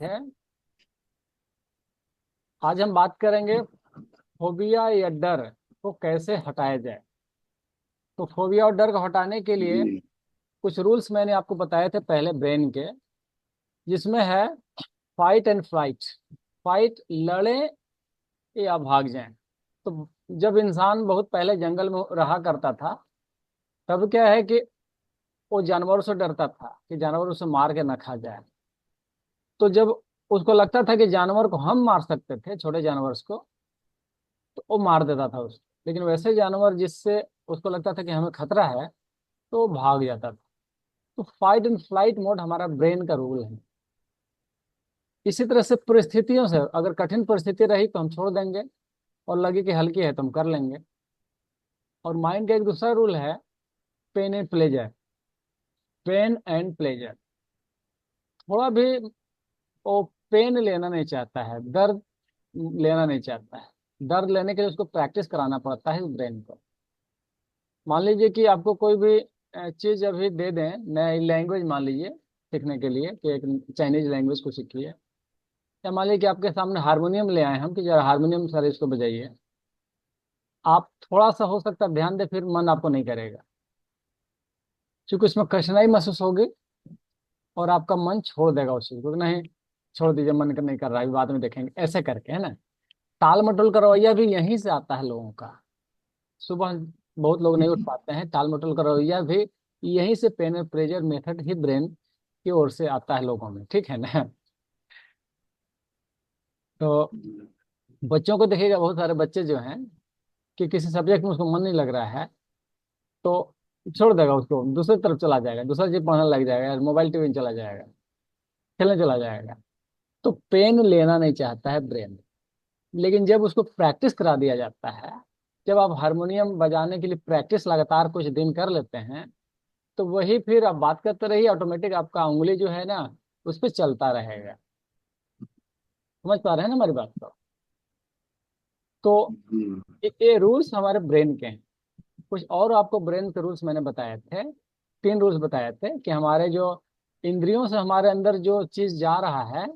है। आज हम बात करेंगे फोबिया या डर को कैसे हटाया जाए। तो फोबिया और डर को हटाने के लिए जी। कुछ रूल्स मैंने आपको बताए थे पहले ब्रेन के, जिसमें है फाइट एंड फ्लाइट। फाइट, लड़े या भाग जाएं। तो जब इंसान बहुत पहले जंगल में रहा करता था, तब क्या है कि वो जानवरों से डरता था कि जानवर उसे मार के न खा जाए। तो जब उसको लगता था कि जानवर को हम मार सकते थे, छोटे जानवर को, तो वो मार देता था उसको। लेकिन वैसे जानवर जिससे उसको लगता था कि हमें खतरा है, तो वो भाग जाता था। तो फाइट एंड फ्लाइट मोड हमारा ब्रेन का रूल है। इसी तरह से परिस्थितियों से, अगर कठिन परिस्थिति रही तो हम छोड़ देंगे, और लगे कि हल्की है तो हम कर लेंगे। और माइंड का एक दूसरा रूल है, pain and pleasure. Pain and pleasure, थोड़ा भी वो पेन लेना नहीं चाहता है, दर्द लेना नहीं चाहता है। दर्द लेने के लिए उसको प्रैक्टिस कराना पड़ता है ब्रेन को। मान लीजिए कि आपको कोई भी चीज अभी दे दें, नई लैंग्वेज मान लीजिए सीखने के लिए, कि एक चाइनीज लैंग्वेज को सीखिए। या मान लीजिए कि आपके सामने हारमोनियम ले आए हम कि जरा हारमोनियम सर इसको बजाइए। आप थोड़ा सा हो सकता है ध्यान दे, फिर मन आपको नहीं करेगा, क्योंकि उसमें कठिनाई महसूस होगी और आपका मन छोड़ देगा उस चीज को। नहीं, छोड़ दीजिए, मन नहीं कर रहा है, बाद में देखेंगे, ऐसे करके, है ना। टाल मटोल का रवैया भी यहीं से आता है लोगों का। सुबह बहुत लोग नहीं उठ पाते हैं, टाल मटोल का रवैया भी यहीं से, पेन एंड प्रेजर मेथड ही ब्रेन की ओर से आता है लोगों में, ठीक है ना। तो बच्चों को देखिएगा, बहुत सारे बच्चे जो हैं कि किसी सब्जेक्ट में उसको मन नहीं लग रहा है, तो छोड़ देगा उसको, दूसरी तरफ चला जाएगा, दूसरा चीज पढ़ने लग जाएगा, या मोबाइल टीवी में चला जाएगा, खेलने चला जाएगा। तो पेन लेना नहीं चाहता है ब्रेन। लेकिन जब उसको प्रैक्टिस करा दिया जाता है, जब आप हारमोनियम बजाने के लिए प्रैक्टिस लगातार कुछ दिन कर लेते हैं, तो वही फिर आप बात करते रहिए, ऑटोमेटिक आपका उंगली जो है ना, उस पर चलता रहेगा। समझ पा रहे हैं ना हमारी बात को। तो जी। ये रूल्स हमारे ब्रेन के हैं। कुछ और आपको ब्रेन के रूल्स मैंने बताए थे। 3 रूल्स बताए थे कि हमारे जो इंद्रियों से हमारे अंदर जो चीज जा रहा है,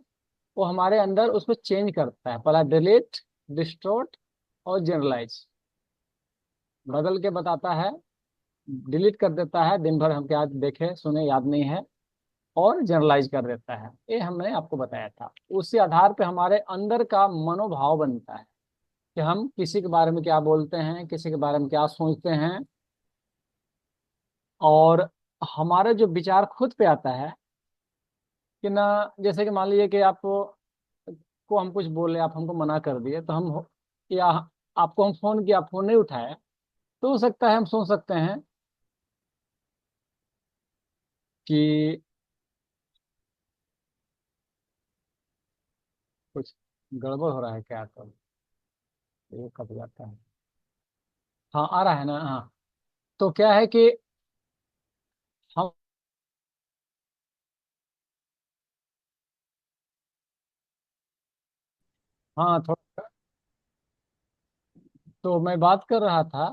वो हमारे अंदर उसको चेंज करता है। पहला डिलीट, डिस्टोर्ट और जनरलाइज। बदल के बताता है, डिलीट कर देता है, दिन भर हम क्या देखे सुने याद नहीं है, और जनरलाइज कर देता है। ये हमने आपको बताया था। उसी आधार पे हमारे अंदर का मनोभाव बनता है कि हम किसी के बारे में क्या बोलते हैं, किसी के बारे में क्या सोचते हैं। और हमारा जो विचार खुद पे आता है कि ना, जैसे कि मान लीजिए कि आपको को हम कुछ बोले, आप हमको मना कर दिए, तो या आपको हम फोन किया, आप फोन नहीं उठाए, तो हो सकता है हम सोच सकते हैं कि कुछ गड़बड़ हो रहा है क्या, तो ये कब जाता है। हाँ, आ रहा है ना, हाँ। तो क्या है कि हम, हाँ थोड़ा, तो मैं बात कर रहा था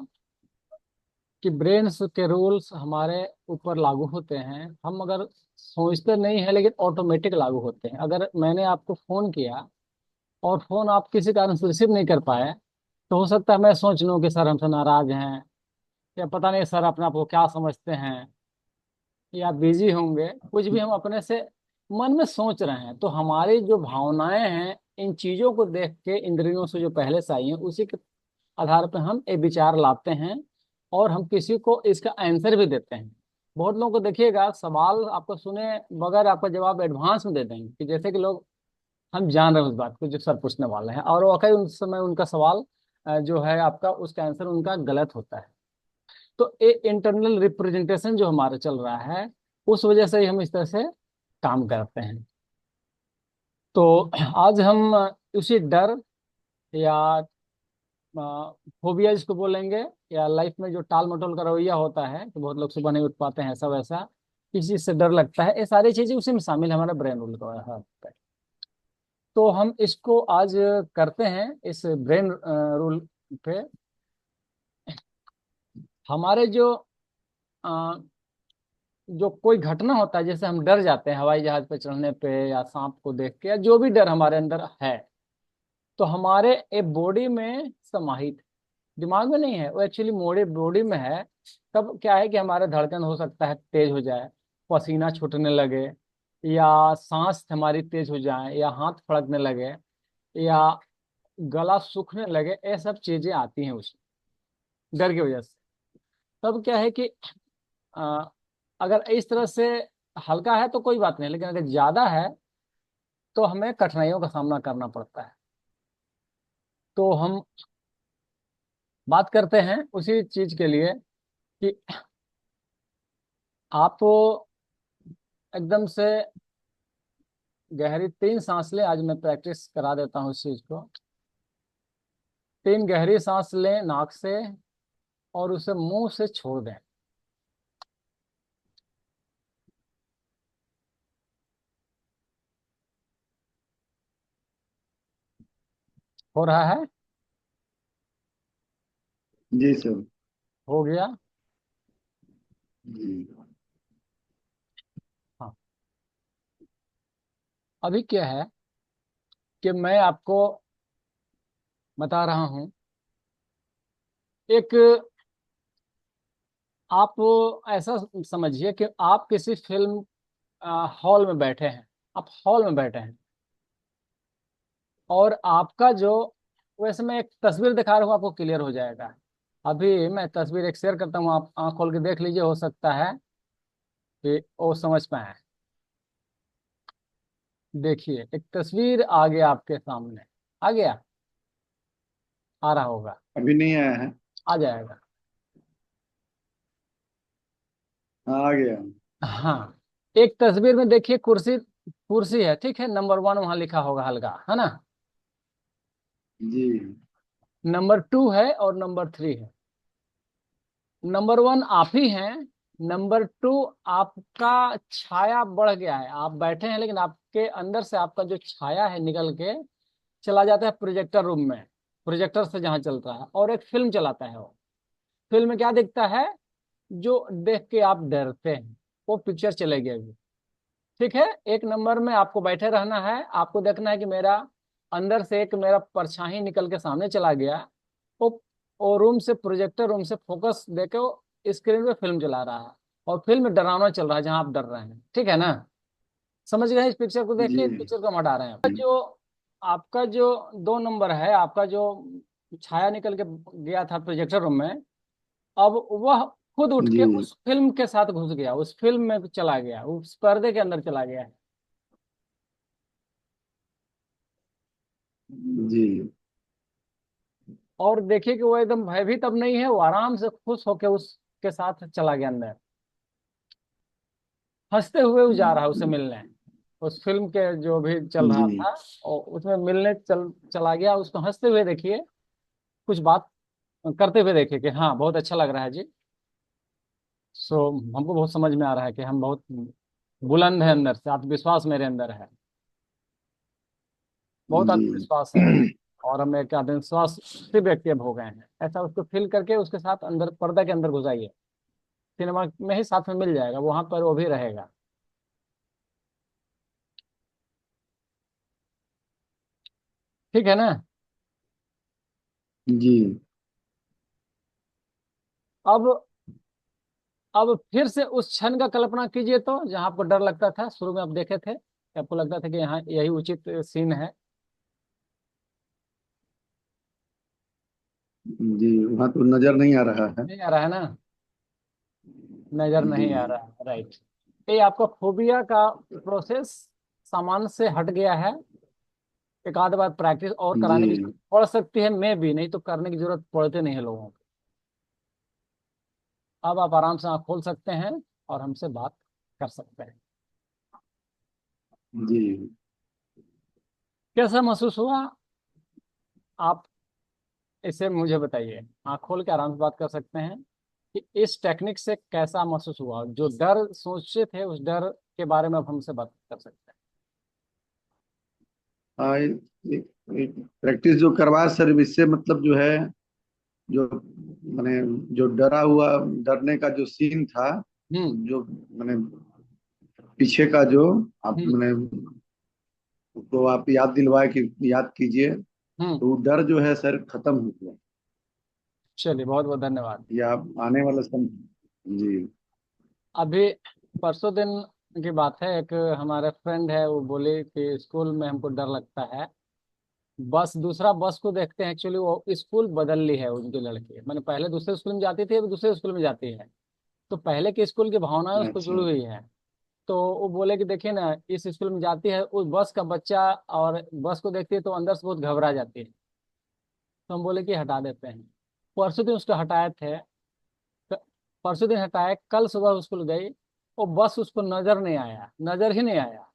कि ब्रेन्स के रूल्स हमारे ऊपर लागू होते हैं। हम अगर सोचते नहीं है, लेकिन ऑटोमेटिक लागू होते हैं। अगर मैंने आपको फोन किया और फोन आप किसी कारण से रिसीव नहीं कर पाए, तो हो सकता है मैं सोच लूं कि सर हमसे नाराज हैं, या पता नहीं सर अपने आप को क्या समझते हैं, या बिजी होंगे, कुछ भी हम अपने से मन में सोच रहे हैं। तो हमारी जो भावनाएं हैं, इन चीजों को देख के, इंद्रियों से जो पहले से आई हैं, उसी के आधार पर हम एक विचार लाते हैं, और हम किसी को इसका आंसर भी देते हैं। बहुत लोगों को देखिएगा, सवाल आपको सुने बगैर आपका जवाब एडवांस में दे देंगे, कि जैसे कि लोग, हम जान रहे हैं उस बात को जो सर पूछने वाले हैं, और वाकई उस समय उनका सवाल जो है आपका, उसका आंसर उनका गलत होता है। तो ये इंटरनल रिप्रेजेंटेशन जो हमारा चल रहा है, उस वजह से ही हम इस तरह से काम करते हैं। तो आज हम उसी डर या फोबिया जिसको बोलेंगे, या लाइफ में जो टाल मटोल का रवैया होता है, तो बहुत लोग सुबह नहीं उठ पाते हैं, ऐसा वैसा, किसी चीज से डर लगता है, ये सारी चीजें उसी में शामिल है, हमारा ब्रेन रूल का है। तो हम इसको आज करते हैं, इस ब्रेन रूल पे। हमारे जो जो कोई घटना होता है, जैसे हम डर जाते हैं हवाई जहाज पे चढ़ने पे या सांप को देख के, या जो भी डर हमारे अंदर है, तो हमारे एक बॉडी में समाहित, दिमाग में नहीं है, वो एक्चुअली मोड़े बॉडी में है। तब क्या है कि हमारा धड़कन हो सकता है तेज हो जाए, पसीना छूटने लगे, या सांस हमारी तेज हो जाए, या हाथ फड़कने लगे, या गला सूखने लगे। ये सब चीजें आती हैं उसमें डर की वजह से। तब क्या है कि अ, अगर इस तरह से हल्का है तो कोई बात नहीं, लेकिन अगर ज्यादा है तो हमें कठिनाइयों का सामना करना पड़ता है। तो हम बात करते हैं उसी चीज के लिए कि आप एकदम से गहरी 3 सांस लें। आज मैं प्रैक्टिस करा देता हूँ इस चीज को। 3 गहरी सांस लें नाक से, और उसे मुंह से छोड़ दें। हो रहा है? जी सर। हो गया? जी हाँ। अभी क्या है कि मैं आपको बता रहा हूँ एक, आप ऐसा समझिए कि आप किसी फिल्म हॉल में बैठे हैं। आप हॉल में बैठे हैं, और आपका जो, वैसे मैं एक तस्वीर दिखा रहा हूँ, आपको क्लियर हो जाएगा। अभी मैं तस्वीर एक शेयर करता हूँ, आप आंख खोल के देख लीजिए, हो सकता है कि वो समझ पाए। देखिए, एक तस्वीर आ गया आपके सामने। आ गया? आ रहा होगा। अभी नहीं आया है। आ जाएगा। हाँ, आ गया। हाँ। एक तस्वीर में देखिए, कुर्सी, कुर्सी है, ठीक है, नंबर 1 वहां लिखा होगा हल्का, है ना? जी नंबर 2 है और नंबर 3 है। नंबर 1 आप ही हैं। नंबर 2, आपका छाया बढ़ गया है। आप बैठे हैं, लेकिन आपके अंदर से आपका जो छाया है निकल के चला जाता है प्रोजेक्टर रूम में, प्रोजेक्टर से जहां चल रहा है, और एक फिल्म चलाता है वो। फिल्म में क्या दिखता है? जो देख के आप डरते हैं, वो पिक्चर चलेगी अभी। ठीक है। एक नंबर में आपको बैठे रहना है, आपको देखना है कि मेरा अंदर से एक मेरा परछाई निकल के सामने चला गया। वो वो रूम से, प्रोजेक्टर रूम से फोकस देके वो स्क्रीन पे फिल्म चला रहा है, और फिल्म डरावना चल रहा है जहां आप डर रहे हैं। ठीक है ना? समझ गए? इस पिक्चर को जी देखिए, इस पिक्चर को हम हटा रहे हैं। जो आपका जो 2 नंबर है, आपका जो छाया निकल के गया था प्रोजेक्टर रूम में, अब वह खुद उठ के जी उस फिल्म के साथ घुस गया, उस फिल्म में चला गया, उस पर्दे के अंदर चला गया। जी और देखिए कि वो एकदम भयभीत अब नहीं है, वो आराम से खुश होकर उसके साथ चला गया अंदर। हंसते हुए वो जा रहा है उसे मिलने, उस फिल्म के जो भी चल रहा जी था, और उसमें मिलने चला गया उसको। हंसते हुए देखिए, कुछ बात करते हुए देखिए कि हाँ बहुत अच्छा लग रहा है जी। सो हमको बहुत समझ में आ रहा है कि हम बहुत बुलंद है अंदर से, आत्मविश्वास मेरे अंदर है, बहुत जी आत्मविश्वास है, और हम एक आत्मविश्वास से व्यक्ति अब हो गए हैं। ऐसा उसको फील करके उसके साथ अंदर, पर्दा के अंदर घुसाइए। सिनेमा में ही साथ में मिल जाएगा, वहां पर वो भी रहेगा। ठीक है ना? जी अब अब फिर से उस क्षण का कल्पना कीजिए, तो जहां आपको डर लगता था, शुरू में आप देखे थे कि आपको लगता था कि यहाँ यही उचित सीन है। जी। वहाँ तो नजर नहीं आ रहा है। नहीं आ रहा है ना? नजर जी नहीं आ रहा है, राइट। ये आपका फोबिया का प्रोसेस सामान्य से हट गया है। एक आध बार प्रैक्टिस और जी कराने की जरूरत पड़ सकती है, मैं भी नहीं तो करने की जरूरत पड़ते नहीं है लोगों को। अब आप आराम से आँख खोल सकते हैं और हमसे बात कर सकते हैं। जी कैसा महसूस हुआ? आप इसे मुझे बताइए। आँख खोल के आराम से बात कर सकते हैं कि इस टेक्निक से कैसा महसूस हुआ? जो डर सोचे थे, उस डर के बारे में अब हमसे बात कर सकते हाँ, प्रैक्टिस जो करवा सर, इससे मतलब जो है, जो मैंने जो डरा हुआ, डरने का जो सीन था, हम्म। जो मैंने पीछे का जो आप हम्म। मैंने तो आप याद दिलवाए कि याद कीजिए, हम्म। तो वो डर जो है सर खत्म हो गया। चलिए, बहुत बहुत धन्यवाद। ये आप आने वाला समय। जी। अभी परसों दिन की बात है, एक हमारे फ्रेंड है, वो बोले कि स्कूल में हमको डर लगता है। बस दूसरा बस को देखते हैं, एक्चुअली वो स्कूल बदल ली है उनकी लड़की, मैंने पहले दूसरे स्कूल में जाती थी, अभी दूसरे स्कूल में जाती है। तो पहले के स्कूल की भावनाएं उसको अच्छा। जुड़ी हुई है। तो वो बोले कि देखिए ना, इस स्कूल में जाती है, उस बस का बच्चा और बस को देखती है तो अंदर से बहुत घबरा जाती है। तो हम बोले कि हटा देते हैं। परसों दिन उसको हटाए थे। परसों दिन हटाए, कल सुबह स्कूल गई, वो बस उसको नजर नहीं आया, नजर ही नहीं आया।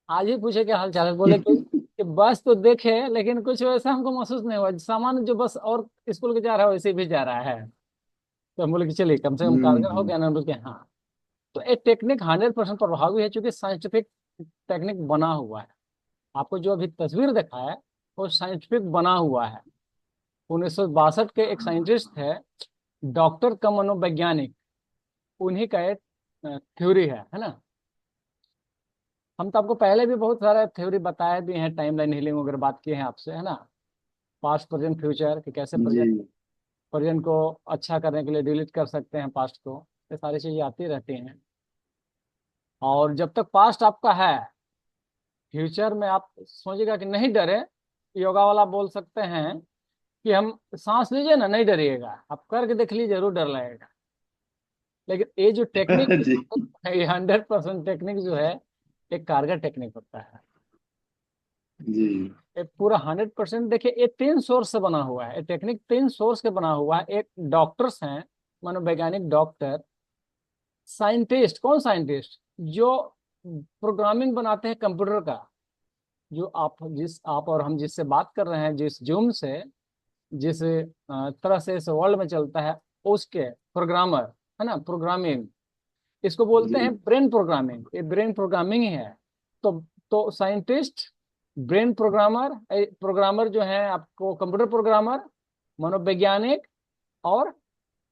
आज ही पूछे क्या हाल चाल है, बोले कि बस तो देखे लेकिन कुछ वैसा हमको महसूस नहीं हुआ, सामान्य जो बस और स्कूल के जा रहा है वैसे भी जा रहा है। तो हम बोले कि चलिए कम से कम कारगर हो हम्म। गया ना, हम बोले कि हाँ। तो एक टेक्निक 100% प्रभावी है, क्योंकि साइंटिफिक टेक्निक बना हुआ है। आपको जो अभी तस्वीर देखा है वो साइंटिफिक बना हुआ है। 1962 के एक साइंटिस्ट है, डॉक्टर का मनोवैज्ञानिक, उन्हीं का एक थ्योरी है ना। हम तो आपको पहले भी बहुत सारा थ्योरी बताए भी हैं, टाइमलाइन हीलिंग वगैरह बात किए हैं आपसे, है ना। पास्ट प्रेजेंट फ्यूचर, कि कैसे जी। प्रेजेंट प्रेजेंट को अच्छा करने के लिए डिलीट कर सकते हैं पास्ट को। ये सारी चीजें आती रहती हैं। और जब तक पास्ट आपका है, फ्यूचर में आप सोचिएगा कि नहीं डरे। योगा वाला बोल सकते हैं कि हम सांस लीजिए ना, नहीं डरिएगा, आप करके देख लीजिए, जरूर डर लगेगा। लेकिन ये जो टेक्निक, जी। ये 100% टेक्निक जो है, एक कारगर टेक्निक होता है। जी। ये पूरा 100%, देखिए ये 3 सोर्स से बना हुआ है, ये टेक्निक 3 सोर्स के बना हुआ है। एक डॉक्टर्स हैं, मनोवैज्ञानिक डॉक्टर। साइंटिस्ट, कौन साइंटिस्ट? जो प्रोग्रामिंग बनाते हैं कंप्यूटर का। जो आप और हम जिससे बात कर रहे हैं, जिस जूम से, जिस तरह से इस वर्ल्ड में चलता है, उसके प्रोग्रामर, है ना, प्रोग्रामिंग। इसको बोलते जी। हैं ब्रेन प्रोग्रामिंग, ये ब्रेन प्रोग्रामिंग ही है। तो साइंटिस्ट, ब्रेन प्रोग्रामर, प्रोग्रामर जो है आपको कंप्यूटर प्रोग्रामर, मनोवैज्ञानिक, और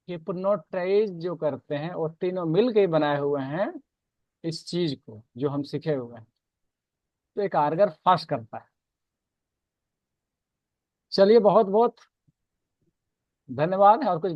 हिप्नोटाइज जो करते हैं, वो तीनों मिल के ही बनाए हुए हैं इस चीज को जो हम सीखे हुए हैं। तो एक कारगर फास्ट करता है। चलिए, बहुत बहुत धन्यवाद। और कुछ बात